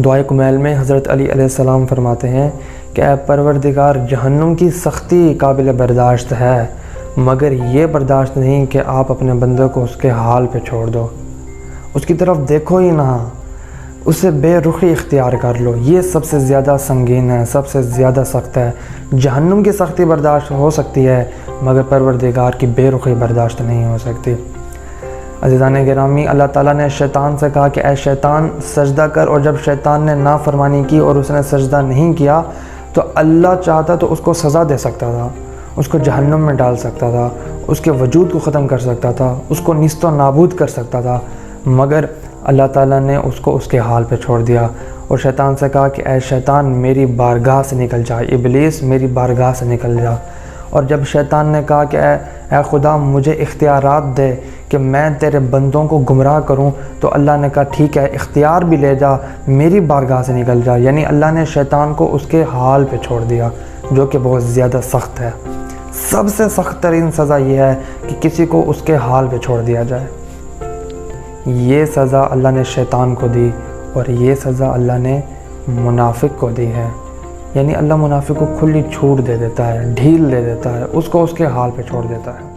دعائے کمیل میں حضرت علی علیہ السلام فرماتے ہیں کہ اے پروردگار، جہنم کی سختی قابل برداشت ہے، مگر یہ برداشت نہیں کہ آپ اپنے بندے کو اس کے حال پہ چھوڑ دو، اس کی طرف دیکھو ہی نہ، اسے بے رخی اختیار کر لو۔ یہ سب سے زیادہ سنگین ہے، سب سے زیادہ سخت ہے۔ جہنم کی سختی برداشت ہو سکتی ہے، مگر پروردگار کی بے رخی برداشت نہیں ہو سکتی۔ عزیزان گرامی، اللہ تعالیٰ نے شیطان سے کہا کہ اے شیطان سجدہ کر، اور جب شیطان نے نافرمانی کی اور اس نے سجدہ نہیں کیا تو اللہ چاہتا تو اس کو سزا دے سکتا تھا، اس کو جہنم میں ڈال سکتا تھا، اس کے وجود کو ختم کر سکتا تھا، اس کو نیست و نابود کر سکتا تھا، مگر اللہ تعالیٰ نے اس کو اس کے حال پہ چھوڑ دیا اور شیطان سے کہا کہ اے شیطان میری بارگاہ سے نکل جا، ابلیس میری بارگاہ سے نکل جا۔ اور جب شیطان نے کہا کہ اے خدا مجھے اختیارات دے کہ میں تیرے بندوں کو گمراہ کروں، تو اللہ نے کہا ٹھیک ہے، اختیار بھی لے جا، میری بارگاہ سے نکل جا۔ یعنی اللہ نے شیطان کو اس کے حال پہ چھوڑ دیا، جو کہ بہت زیادہ سخت ہے۔ سب سے سخت ترین سزا یہ ہے کہ کسی کو اس کے حال پہ چھوڑ دیا جائے۔ یہ سزا اللہ نے شیطان کو دی، اور یہ سزا اللہ نے منافق کو دی ہے۔ یعنی اللہ منافق کو کھلی چھوٹ دے دیتا ہے، ڈھیل دے دیتا ہے، اس کو اس کے حال پہ چھوڑ دیتا ہے۔